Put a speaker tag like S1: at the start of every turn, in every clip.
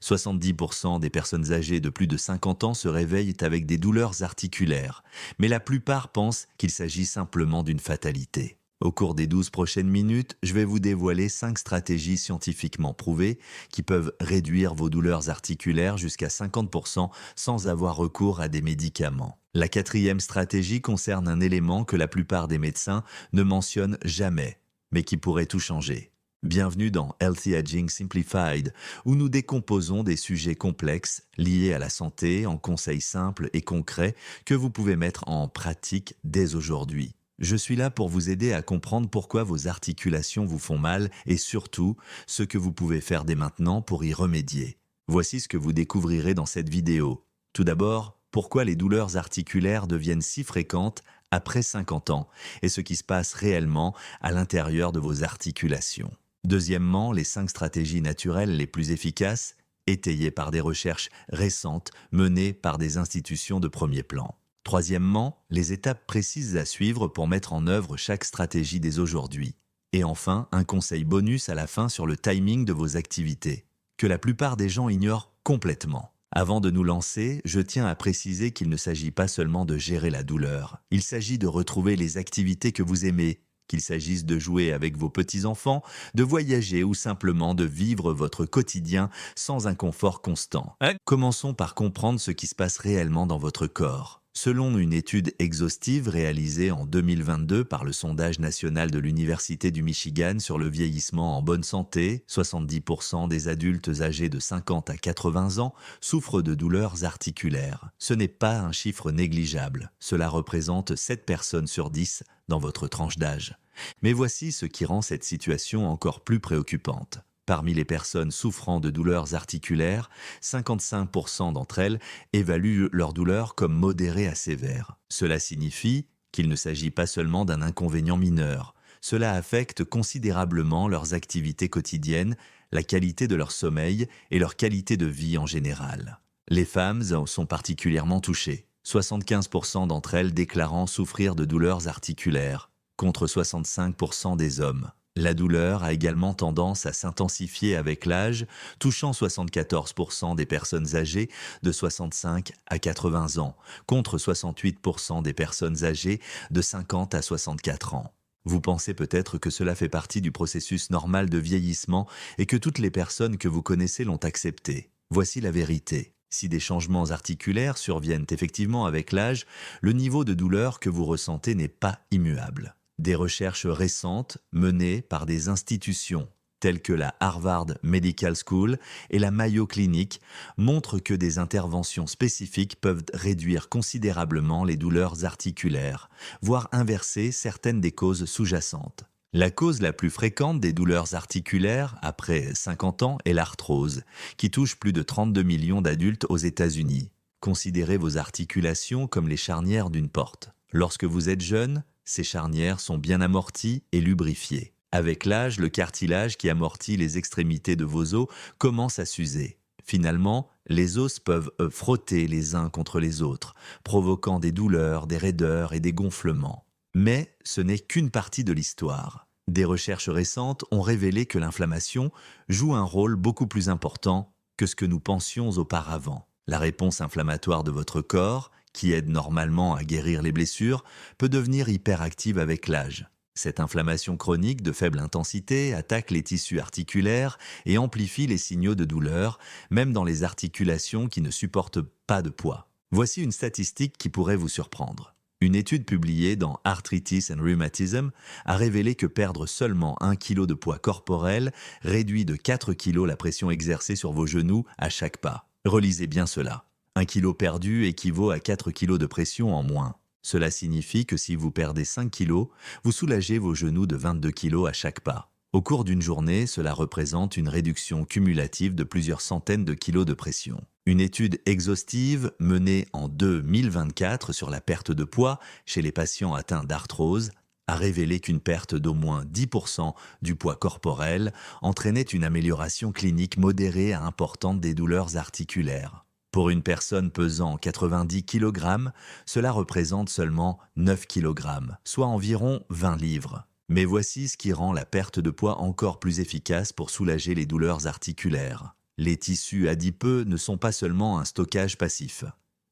S1: 70% des personnes âgées de plus de 50 ans se réveillent avec des douleurs articulaires, mais la plupart pensent qu'il s'agit simplement d'une fatalité. Au cours des 12 prochaines minutes, je vais vous dévoiler 5 stratégies scientifiquement prouvées qui peuvent réduire vos douleurs articulaires jusqu'à 50% sans avoir recours à des médicaments. La quatrième stratégie concerne un élément que la plupart des médecins ne mentionnent jamais, mais qui pourrait tout changer. Bienvenue dans Healthy Aging Simplified, où nous décomposons des sujets complexes liés à la santé en conseils simples et concrets que vous pouvez mettre en pratique dès aujourd'hui. Je suis là pour vous aider à comprendre pourquoi vos articulations vous font mal et surtout ce que vous pouvez faire dès maintenant pour y remédier. Voici ce que vous découvrirez dans cette vidéo. Tout d'abord, pourquoi les douleurs articulaires deviennent si fréquentes après 50 ans et ce qui se passe réellement à l'intérieur de vos articulations. Deuxièmement, les 5 stratégies naturelles les plus efficaces, étayées par des recherches récentes menées par des institutions de premier plan. Troisièmement, les étapes précises à suivre pour mettre en œuvre chaque stratégie dès aujourd'hui. Et enfin, un conseil bonus à la fin sur le timing de vos activités, que la plupart des gens ignorent complètement. Avant de nous lancer, je tiens à préciser qu'il ne s'agit pas seulement de gérer la douleur. Il s'agit de retrouver les activités que vous aimez, qu'il s'agisse de jouer avec vos petits-enfants, de voyager ou simplement de vivre votre quotidien sans un confort constant. Commençons par comprendre ce qui se passe réellement dans votre corps. Selon une étude exhaustive réalisée en 2022 par le sondage national de l'Université du Michigan sur le vieillissement en bonne santé, 70% des adultes âgés de 50 à 80 ans souffrent de douleurs articulaires. Ce n'est pas un chiffre négligeable. Cela représente 7 personnes sur 10 dans votre tranche d'âge. Mais voici ce qui rend cette situation encore plus préoccupante. Parmi les personnes souffrant de douleurs articulaires, 55% d'entre elles évaluent leur douleur comme modérée à sévère. Cela signifie qu'il ne s'agit pas seulement d'un inconvénient mineur. Cela affecte considérablement leurs activités quotidiennes, la qualité de leur sommeil et leur qualité de vie en général. Les femmes sont particulièrement touchées, 75% d'entre elles déclarant souffrir de douleurs articulaires, contre 65% des hommes. La douleur a également tendance à s'intensifier avec l'âge, touchant 74% des personnes âgées de 65 à 80 ans, contre 68% des personnes âgées de 50 à 64 ans. Vous pensez peut-être que cela fait partie du processus normal de vieillissement et que toutes les personnes que vous connaissez l'ont accepté. Voici la vérité. Si des changements articulaires surviennent effectivement avec l'âge, le niveau de douleur que vous ressentez n'est pas immuable. Des recherches récentes menées par des institutions telles que la Harvard Medical School et la Mayo Clinic montrent que des interventions spécifiques peuvent réduire considérablement les douleurs articulaires, voire inverser certaines des causes sous-jacentes. La cause la plus fréquente des douleurs articulaires après 50 ans est l'arthrose, qui touche plus de 32 millions d'adultes aux États-Unis. Considérez vos articulations comme les charnières d'une porte. Lorsque vous êtes jeune, ces charnières sont bien amorties et lubrifiées. Avec l'âge, le cartilage qui amortit les extrémités de vos os commence à s'user. Finalement, les os peuvent frotter les uns contre les autres, provoquant des douleurs, des raideurs et des gonflements. Mais ce n'est qu'une partie de l'histoire. Des recherches récentes ont révélé que l'inflammation joue un rôle beaucoup plus important que ce que nous pensions auparavant. La réponse inflammatoire de votre corps, qui aide normalement à guérir les blessures, peut devenir hyperactive avec l'âge. Cette inflammation chronique de faible intensité attaque les tissus articulaires et amplifie les signaux de douleur, même dans les articulations qui ne supportent pas de poids. Voici une statistique qui pourrait vous surprendre. Une étude publiée dans Arthritis and Rheumatism a révélé que perdre seulement 1 kg de poids corporel réduit de 4 kg la pression exercée sur vos genoux à chaque pas. Relisez bien cela. 1 kilo perdu équivaut à 4 kg de pression en moins. Cela signifie que si vous perdez 5 kg, vous soulagez vos genoux de 22 kg à chaque pas. Au cours d'une journée, cela représente une réduction cumulative de plusieurs centaines de kilos de pression. Une étude exhaustive menée en 2024 sur la perte de poids chez les patients atteints d'arthrose a révélé qu'une perte d'au moins 10% du poids corporel entraînait une amélioration clinique modérée à importante des douleurs articulaires. Pour une personne pesant 90 kg, cela représente seulement 9 kg, soit environ 20 livres. Mais voici ce qui rend la perte de poids encore plus efficace pour soulager les douleurs articulaires. Les tissus adipeux ne sont pas seulement un stockage passif.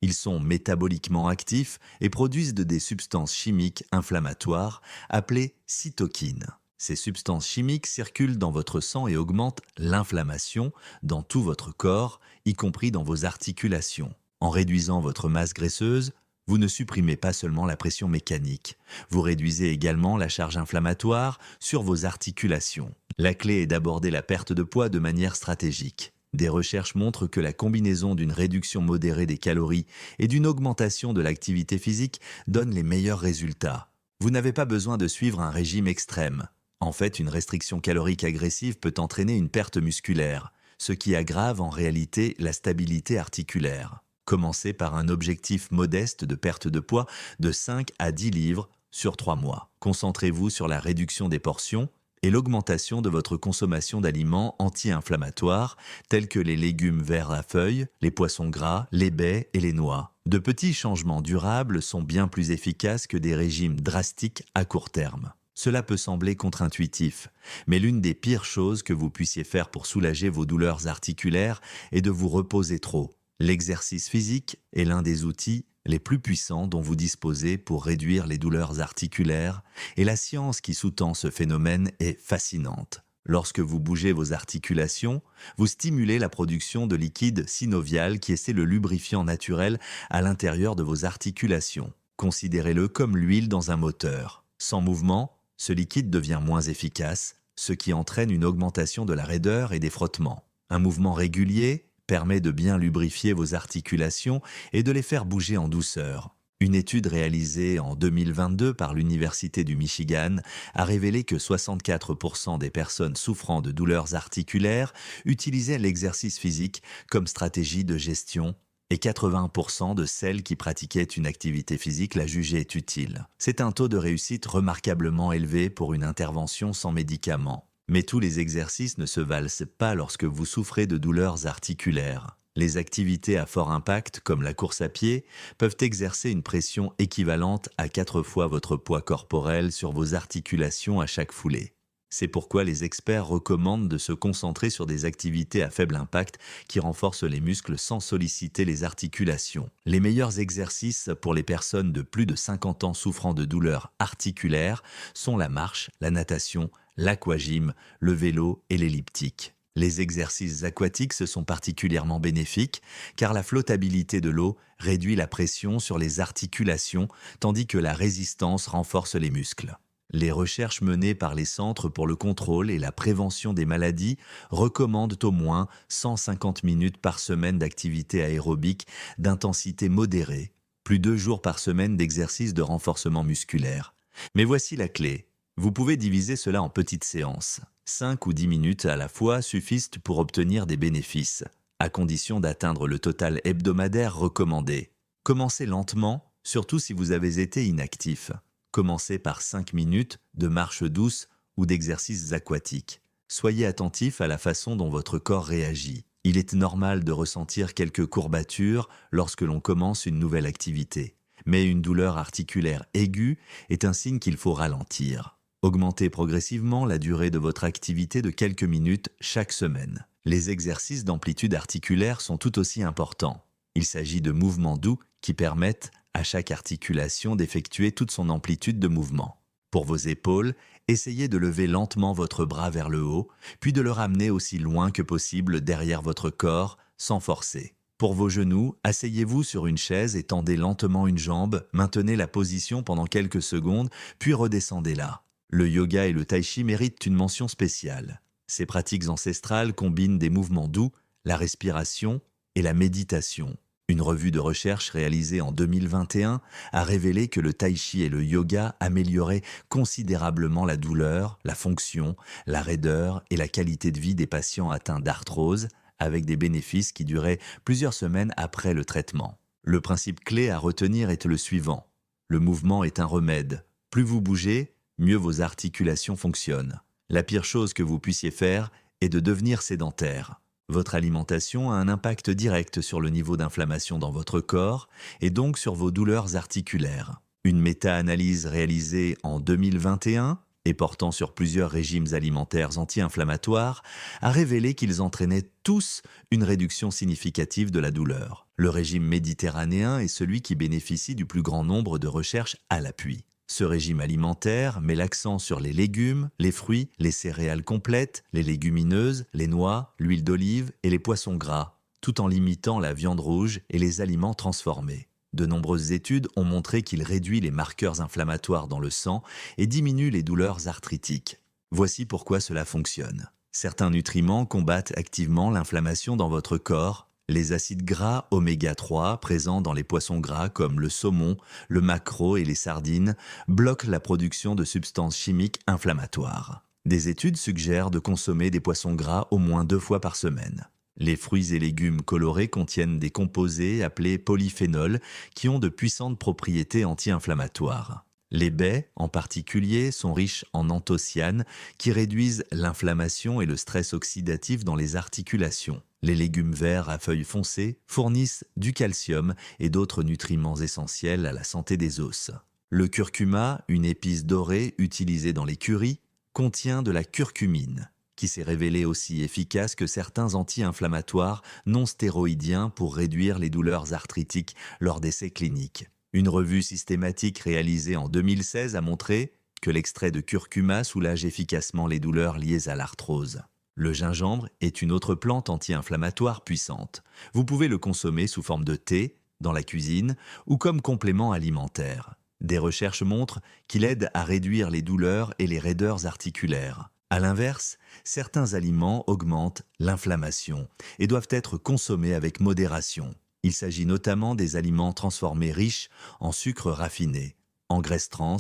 S1: Ils sont métaboliquement actifs et produisent des substances chimiques inflammatoires appelées cytokines. Ces substances chimiques circulent dans votre sang et augmentent l'inflammation dans tout votre corps, y compris dans vos articulations. En réduisant votre masse graisseuse, vous ne supprimez pas seulement la pression mécanique, vous réduisez également la charge inflammatoire sur vos articulations. La clé est d'aborder la perte de poids de manière stratégique. Des recherches montrent que la combinaison d'une réduction modérée des calories et d'une augmentation de l'activité physique donne les meilleurs résultats. Vous n'avez pas besoin de suivre un régime extrême. En fait, une restriction calorique agressive peut entraîner une perte musculaire, ce qui aggrave en réalité la stabilité articulaire. Commencez par un objectif modeste de perte de poids de 5 à 10 livres sur 3 mois. Concentrez-vous sur la réduction des portions et l'augmentation de votre consommation d'aliments anti-inflammatoires tels que les légumes verts à feuilles, les poissons gras, les baies et les noix. De petits changements durables sont bien plus efficaces que des régimes drastiques à court terme. Cela peut sembler contre-intuitif, mais l'une des pires choses que vous puissiez faire pour soulager vos douleurs articulaires est de vous reposer trop. L'exercice physique est l'un des outils les plus puissants dont vous disposez pour réduire les douleurs articulaires, et la science qui sous-tend ce phénomène est fascinante. Lorsque vous bougez vos articulations, vous stimulez la production de liquide synovial qui est le lubrifiant naturel à l'intérieur de vos articulations. Considérez-le comme l'huile dans un moteur. Sans mouvement, ce liquide devient moins efficace, ce qui entraîne une augmentation de la raideur et des frottements. Un mouvement régulier permet de bien lubrifier vos articulations et de les faire bouger en douceur. Une étude réalisée en 2022 par l'Université du Michigan a révélé que 64% des personnes souffrant de douleurs articulaires utilisaient l'exercice physique comme stratégie de gestion et 80% de celles qui pratiquaient une activité physique la jugeaient utile. C'est un taux de réussite remarquablement élevé pour une intervention sans médicaments. Mais tous les exercices ne se valent pas lorsque vous souffrez de douleurs articulaires. Les activités à fort impact, comme la course à pied, peuvent exercer une pression équivalente à 4 fois votre poids corporel sur vos articulations à chaque foulée. C'est pourquoi les experts recommandent de se concentrer sur des activités à faible impact qui renforcent les muscles sans solliciter les articulations. Les meilleurs exercices pour les personnes de plus de 50 ans souffrant de douleurs articulaires sont la marche, la natation, l'aquagym, le vélo et l'elliptique. Les exercices aquatiques se sont particulièrement bénéfiques car la flottabilité de l'eau réduit la pression sur les articulations tandis que la résistance renforce les muscles. Les recherches menées par les Centres pour le contrôle et la prévention des maladies recommandent au moins 150 minutes par semaine d'activité aérobique d'intensité modérée, plus 2 jours par semaine d'exercice de renforcement musculaire. Mais voici la clé. Vous pouvez diviser cela en petites séances. 5 ou 10 minutes à la fois suffisent pour obtenir des bénéfices, à condition d'atteindre le total hebdomadaire recommandé. Commencez lentement, surtout si vous avez été inactif. Commencez par 5 minutes de marche douce ou d'exercices aquatiques. Soyez attentif à la façon dont votre corps réagit. Il est normal de ressentir quelques courbatures lorsque l'on commence une nouvelle activité. Mais une douleur articulaire aiguë est un signe qu'il faut ralentir. Augmentez progressivement la durée de votre activité de quelques minutes chaque semaine. Les exercices d'amplitude articulaire sont tout aussi importants. Il s'agit de mouvements doux qui permettent à chaque articulation d'effectuer toute son amplitude de mouvement. Pour vos épaules, essayez de lever lentement votre bras vers le haut, puis de le ramener aussi loin que possible derrière votre corps, sans forcer. Pour vos genoux, asseyez-vous sur une chaise et tendez lentement une jambe, maintenez la position pendant quelques secondes, puis redescendez-la. Le yoga et le tai chi méritent une mention spéciale. Ces pratiques ancestrales combinent des mouvements doux, la respiration et la méditation. Une revue de recherche réalisée en 2021 a révélé que le tai chi et le yoga amélioraient considérablement la douleur, la fonction, la raideur et la qualité de vie des patients atteints d'arthrose, avec des bénéfices qui duraient plusieurs semaines après le traitement. Le principe clé à retenir est le suivant. Le mouvement est un remède. Plus vous bougez, mieux vos articulations fonctionnent. La pire chose que vous puissiez faire est de devenir sédentaire. Votre alimentation a un impact direct sur le niveau d'inflammation dans votre corps et donc sur vos douleurs articulaires. Une méta-analyse réalisée en 2021 et portant sur plusieurs régimes alimentaires anti-inflammatoires, a révélé qu'ils entraînaient tous une réduction significative de la douleur. Le régime méditerranéen est celui qui bénéficie du plus grand nombre de recherches à l'appui. Ce régime alimentaire met l'accent sur les légumes, les fruits, les céréales complètes, les légumineuses, les noix, l'huile d'olive et les poissons gras, tout en limitant la viande rouge et les aliments transformés. De nombreuses études ont montré qu'il réduit les marqueurs inflammatoires dans le sang et diminue les douleurs arthritiques. Voici pourquoi cela fonctionne. Certains nutriments combattent activement l'inflammation dans votre corps. Les acides gras oméga 3 présents dans les poissons gras comme le saumon, le maquereau et les sardines bloquent la production de substances chimiques inflammatoires. Des études suggèrent de consommer des poissons gras au moins 2 fois par semaine. Les fruits et légumes colorés contiennent des composés appelés polyphénols qui ont de puissantes propriétés anti-inflammatoires. Les baies, en particulier, sont riches en anthocyanes qui réduisent l'inflammation et le stress oxydatif dans les articulations. Les légumes verts à feuilles foncées fournissent du calcium et d'autres nutriments essentiels à la santé des os. Le curcuma, une épice dorée utilisée dans les currys, contient de la curcumine, qui s'est révélée aussi efficace que certains anti-inflammatoires non stéroïdiens pour réduire les douleurs arthritiques lors d'essais cliniques. Une revue systématique réalisée en 2016 a montré que l'extrait de curcuma soulage efficacement les douleurs liées à l'arthrose. Le gingembre est une autre plante anti-inflammatoire puissante. Vous pouvez le consommer sous forme de thé, dans la cuisine ou comme complément alimentaire. Des recherches montrent qu'il aide à réduire les douleurs et les raideurs articulaires. A l'inverse, certains aliments augmentent l'inflammation et doivent être consommés avec modération. Il s'agit notamment des aliments transformés riches en sucre raffiné, en graisse trans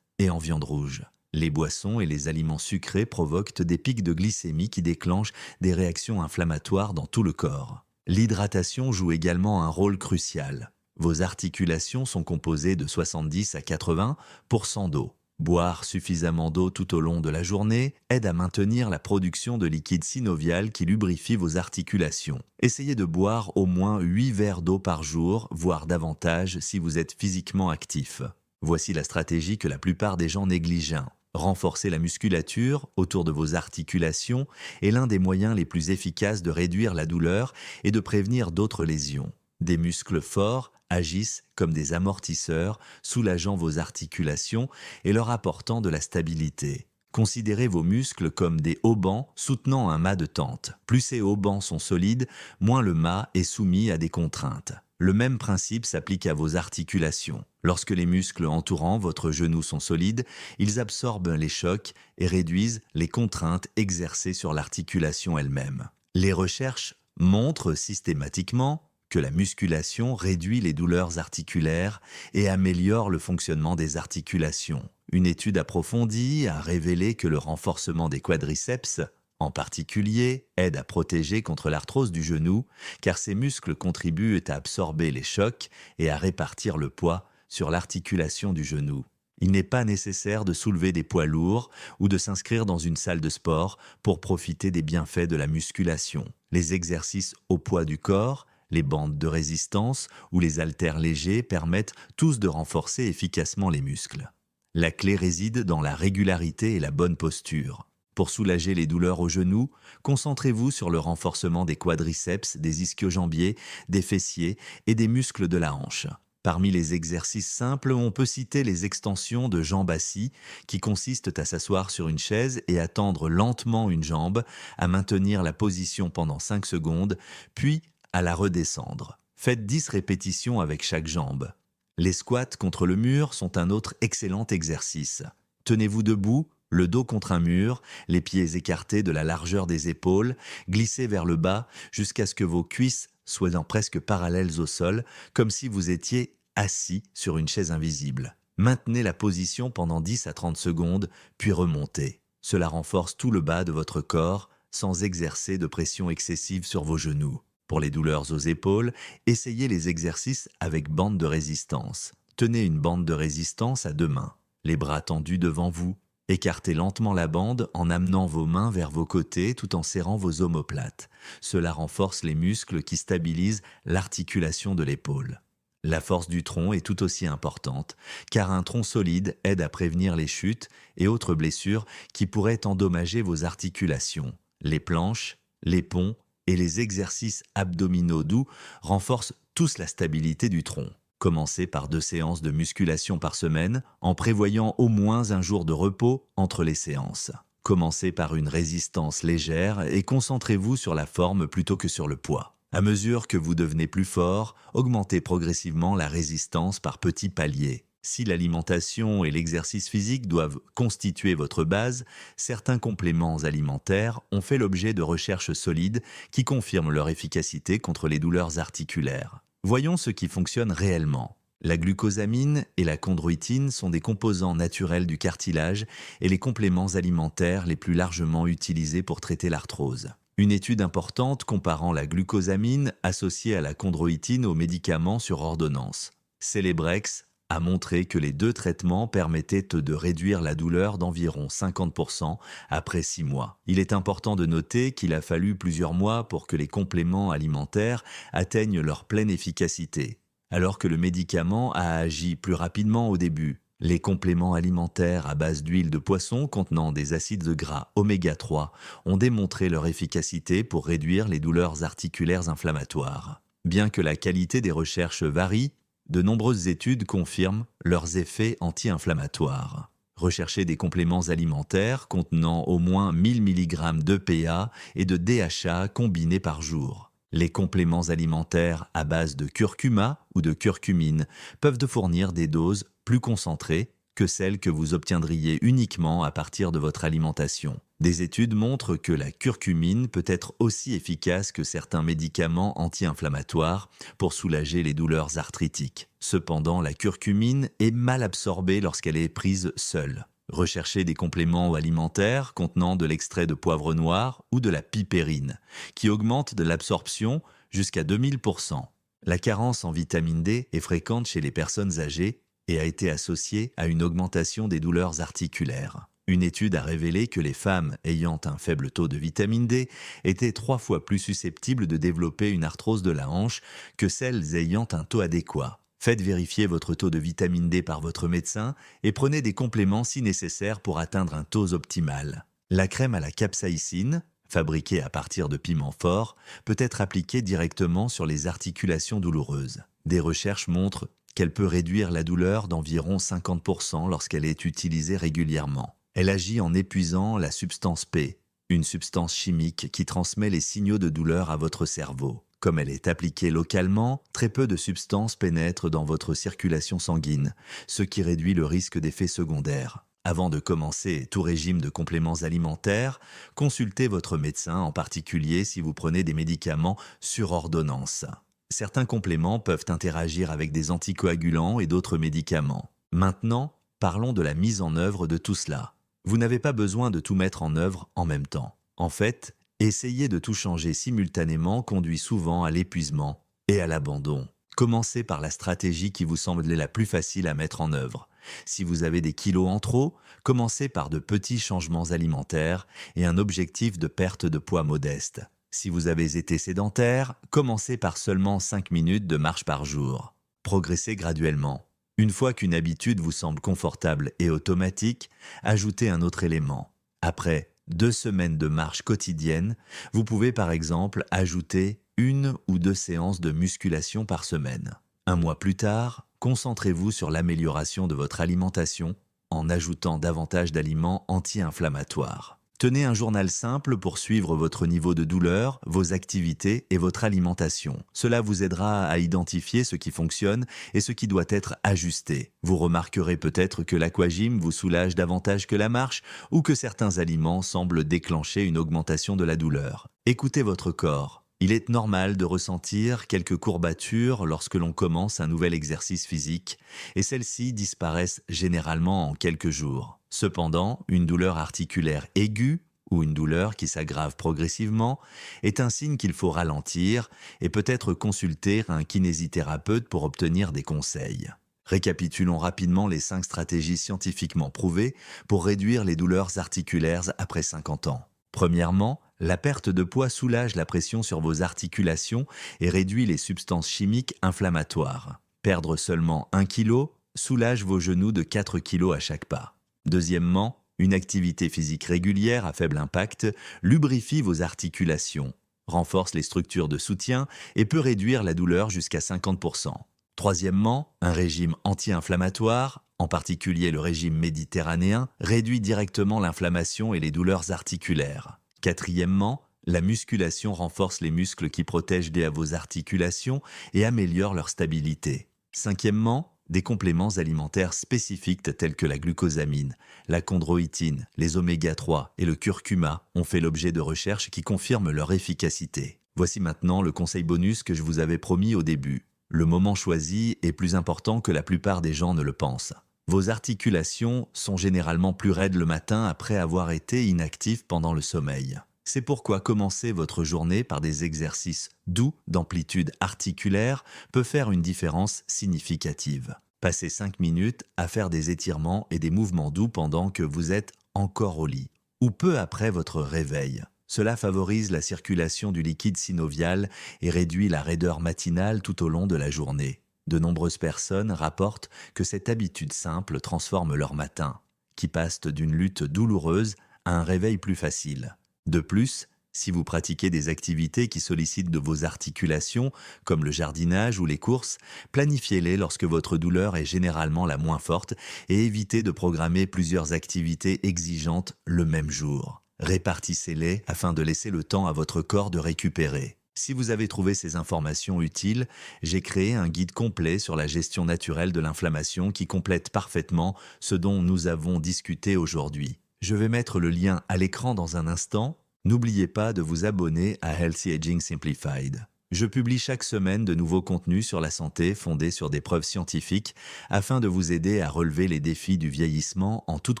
S1: et en viande rouge. Les boissons et les aliments sucrés provoquent des pics de glycémie qui déclenchent des réactions inflammatoires dans tout le corps. L'hydratation joue également un rôle crucial. Vos articulations sont composées de 70 à 80% d'eau. Boire suffisamment d'eau tout au long de la journée aide à maintenir la production de liquide synovial qui lubrifie vos articulations. Essayez de boire au moins 8 verres d'eau par jour, voire davantage si vous êtes physiquement actif. Voici la stratégie que la plupart des gens négligent. Renforcer la musculature autour de vos articulations est l'un des moyens les plus efficaces de réduire la douleur et de prévenir d'autres lésions. Des muscles forts agissent comme des amortisseurs, soulageant vos articulations et leur apportant de la stabilité. Considérez vos muscles comme des haubans soutenant un mât de tente. Plus ces haubans sont solides, moins le mât est soumis à des contraintes. Le même principe s'applique à vos articulations. Lorsque les muscles entourant votre genou sont solides, ils absorbent les chocs et réduisent les contraintes exercées sur l'articulation elle-même. Les recherches montrent systématiquement que la musculation réduit les douleurs articulaires et améliore le fonctionnement des articulations. Une étude approfondie a révélé que le renforcement des quadriceps, en particulier, aide à protéger contre l'arthrose du genou, car ces muscles contribuent à absorber les chocs et à répartir le poids sur l'articulation du genou. Il n'est pas nécessaire de soulever des poids lourds ou de s'inscrire dans une salle de sport pour profiter des bienfaits de la musculation. Les exercices au poids du corps, les bandes de résistance ou les haltères légers permettent tous de renforcer efficacement les muscles. La clé réside dans la régularité et la bonne posture. Pour soulager les douleurs aux genoux, concentrez-vous sur le renforcement des quadriceps, des ischio-jambiers, des fessiers et des muscles de la hanche. Parmi les exercices simples, on peut citer les extensions de jambes assis qui consistent à s'asseoir sur une chaise et à tendre lentement une jambe, à maintenir la position pendant 5 secondes, puis à la redescendre. Faites 10 répétitions avec chaque jambe. Les squats contre le mur sont un autre excellent exercice. Tenez-vous debout, le dos contre un mur, les pieds écartés de la largeur des épaules, glissez vers le bas jusqu'à ce que vos cuisses soient presque parallèles au sol, comme si vous étiez assis sur une chaise invisible. Maintenez la position pendant 10 à 30 secondes, puis remontez. Cela renforce tout le bas de votre corps sans exercer de pression excessive sur vos genoux. Pour les douleurs aux épaules, essayez les exercices avec bande de résistance. Tenez une bande de résistance à 2 mains, les bras tendus devant vous. Écartez lentement la bande en amenant vos mains vers vos côtés tout en serrant vos omoplates. Cela renforce les muscles qui stabilisent l'articulation de l'épaule. La force du tronc est tout aussi importante, car un tronc solide aide à prévenir les chutes et autres blessures qui pourraient endommager vos articulations. Les planches, les ponts et les exercices abdominaux doux renforcent tous la stabilité du tronc. Commencez par 2 séances de musculation par semaine, en prévoyant au moins un jour de repos entre les séances. Commencez par une résistance légère et concentrez-vous sur la forme plutôt que sur le poids. À mesure que vous devenez plus fort, augmentez progressivement la résistance par petits paliers. Si l'alimentation et l'exercice physique doivent constituer votre base, certains compléments alimentaires ont fait l'objet de recherches solides qui confirment leur efficacité contre les douleurs articulaires. Voyons ce qui fonctionne réellement. La glucosamine et la chondroïtine sont des composants naturels du cartilage et les compléments alimentaires les plus largement utilisés pour traiter l'arthrose. Une étude importante comparant la glucosamine associée à la chondroïtine aux médicaments sur ordonnance, Celebrex, a montré que les 2 traitements permettaient de réduire la douleur d'environ 50% après 6 mois. Il est important de noter qu'il a fallu plusieurs mois pour que les compléments alimentaires atteignent leur pleine efficacité, alors que le médicament a agi plus rapidement au début. Les compléments alimentaires à base d'huile de poisson contenant des acides gras oméga 3 ont démontré leur efficacité pour réduire les douleurs articulaires inflammatoires. Bien que la qualité des recherches varie, de nombreuses études confirment leurs effets anti-inflammatoires. Recherchez des compléments alimentaires contenant au moins 1000 mg d'EPA et de DHA combinés par jour. Les compléments alimentaires à base de curcuma ou de curcumine peuvent fournir des doses plus concentrées que celles que vous obtiendriez uniquement à partir de votre alimentation. Des études montrent que la curcumine peut être aussi efficace que certains médicaments anti-inflammatoires pour soulager les douleurs arthritiques. Cependant, la curcumine est mal absorbée lorsqu'elle est prise seule. Recherchez des compléments alimentaires contenant de l'extrait de poivre noir ou de la pipérine, qui augmentent de l'absorption jusqu'à 2000%. La carence en vitamine D est fréquente chez les personnes âgées et a été associée à une augmentation des douleurs articulaires. Une étude a révélé que les femmes ayant un faible taux de vitamine D étaient 3 fois plus susceptibles de développer une arthrose de la hanche que celles ayant un taux adéquat. Faites vérifier votre taux de vitamine D par votre médecin et prenez des compléments si nécessaire pour atteindre un taux optimal. La crème à la capsaïcine, fabriquée à partir de piments forts, peut être appliquée directement sur les articulations douloureuses. Des recherches montrent qu'elle peut réduire la douleur d'environ 50% lorsqu'elle est utilisée régulièrement. Elle agit en épuisant la substance P, une substance chimique qui transmet les signaux de douleur à votre cerveau. Comme elle est appliquée localement, très peu de substances pénètrent dans votre circulation sanguine, ce qui réduit le risque d'effets secondaires. Avant de commencer tout régime de compléments alimentaires, consultez votre médecin, en particulier si vous prenez des médicaments sur ordonnance. Certains compléments peuvent interagir avec des anticoagulants et d'autres médicaments. Maintenant, parlons de la mise en œuvre de tout cela. Vous n'avez pas besoin de tout mettre en œuvre en même temps. En fait, essayer de tout changer simultanément conduit souvent à l'épuisement et à l'abandon. Commencez par la stratégie qui vous semble la plus facile à mettre en œuvre. Si vous avez des kilos en trop, commencez par de petits changements alimentaires et un objectif de perte de poids modeste. Si vous avez été sédentaire, commencez par seulement 5 minutes de marche par jour. Progressez graduellement. Une fois qu'une habitude vous semble confortable et automatique, ajoutez un autre élément. Après 2 semaines de marche quotidienne, vous pouvez par exemple ajouter 1 ou 2 séances de musculation par semaine. Un mois plus tard, concentrez-vous sur l'amélioration de votre alimentation en ajoutant davantage d'aliments anti-inflammatoires. Tenez un journal simple pour suivre votre niveau de douleur, vos activités et votre alimentation. Cela vous aidera à identifier ce qui fonctionne et ce qui doit être ajusté. Vous remarquerez peut-être que l'aquagym vous soulage davantage que la marche ou que certains aliments semblent déclencher une augmentation de la douleur. Écoutez votre corps. Il est normal de ressentir quelques courbatures lorsque l'on commence un nouvel exercice physique et celles-ci disparaissent généralement en quelques jours. Cependant, une douleur articulaire aiguë ou une douleur qui s'aggrave progressivement est un signe qu'il faut ralentir et peut-être consulter un kinésithérapeute pour obtenir des conseils. Récapitulons rapidement les 5 stratégies scientifiquement prouvées pour réduire les douleurs articulaires après 50 ans. Premièrement, la perte de poids soulage la pression sur vos articulations et réduit les substances chimiques inflammatoires. Perdre seulement 1 kg soulage vos genoux de 4 kg à chaque pas. Deuxièmement, une activité physique régulière à faible impact lubrifie vos articulations, renforce les structures de soutien et peut réduire la douleur jusqu'à 50%. Troisièmement, un régime anti-inflammatoire, en particulier le régime méditerranéen, réduit directement l'inflammation et les douleurs articulaires. Quatrièmement, la musculation renforce les muscles qui protègent vos articulations et améliore leur stabilité. Cinquièmement, des compléments alimentaires spécifiques tels que la glucosamine, la chondroïtine, les oméga 3 et le curcuma ont fait l'objet de recherches qui confirment leur efficacité. Voici maintenant le conseil bonus que je vous avais promis au début. Le moment choisi est plus important que la plupart des gens ne le pensent. Vos articulations sont généralement plus raides le matin après avoir été inactifs pendant le sommeil. C'est pourquoi commencer votre journée par des exercices doux d'amplitude articulaire peut faire une différence significative. Passez 5 minutes à faire des étirements et des mouvements doux pendant que vous êtes encore au lit, ou peu après votre réveil. Cela favorise la circulation du liquide synovial et réduit la raideur matinale tout au long de la journée. De nombreuses personnes rapportent que cette habitude simple transforme leur matin, qui passe d'une lutte douloureuse à un réveil plus facile. De plus, si vous pratiquez des activités qui sollicitent de vos articulations, comme le jardinage ou les courses, planifiez-les lorsque votre douleur est généralement la moins forte et évitez de programmer plusieurs activités exigeantes le même jour. Répartissez-les afin de laisser le temps à votre corps de récupérer. Si vous avez trouvé ces informations utiles, j'ai créé un guide complet sur la gestion naturelle de l'inflammation qui complète parfaitement ce dont nous avons discuté aujourd'hui. Je vais mettre le lien à l'écran dans un instant. N'oubliez pas de vous abonner à Healthy Aging Simplified. Je publie chaque semaine de nouveaux contenus sur la santé fondés sur des preuves scientifiques afin de vous aider à relever les défis du vieillissement en toute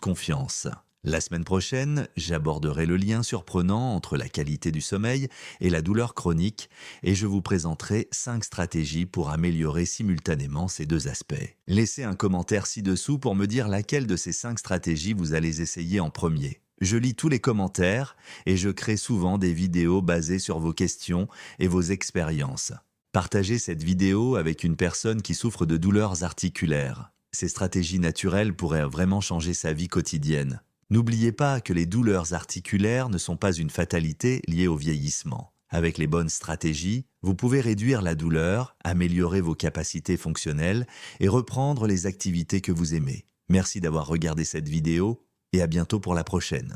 S1: confiance. La semaine prochaine, j'aborderai le lien surprenant entre la qualité du sommeil et la douleur chronique et je vous présenterai 5 stratégies pour améliorer simultanément ces deux aspects. Laissez un commentaire ci-dessous pour me dire laquelle de ces 5 stratégies vous allez essayer en premier. Je lis tous les commentaires et je crée souvent des vidéos basées sur vos questions et vos expériences. Partagez cette vidéo avec une personne qui souffre de douleurs articulaires. Ces stratégies naturelles pourraient vraiment changer sa vie quotidienne. N'oubliez pas que les douleurs articulaires ne sont pas une fatalité liée au vieillissement. Avec les bonnes stratégies, vous pouvez réduire la douleur, améliorer vos capacités fonctionnelles et reprendre les activités que vous aimez. Merci d'avoir regardé cette vidéo et à bientôt pour la prochaine.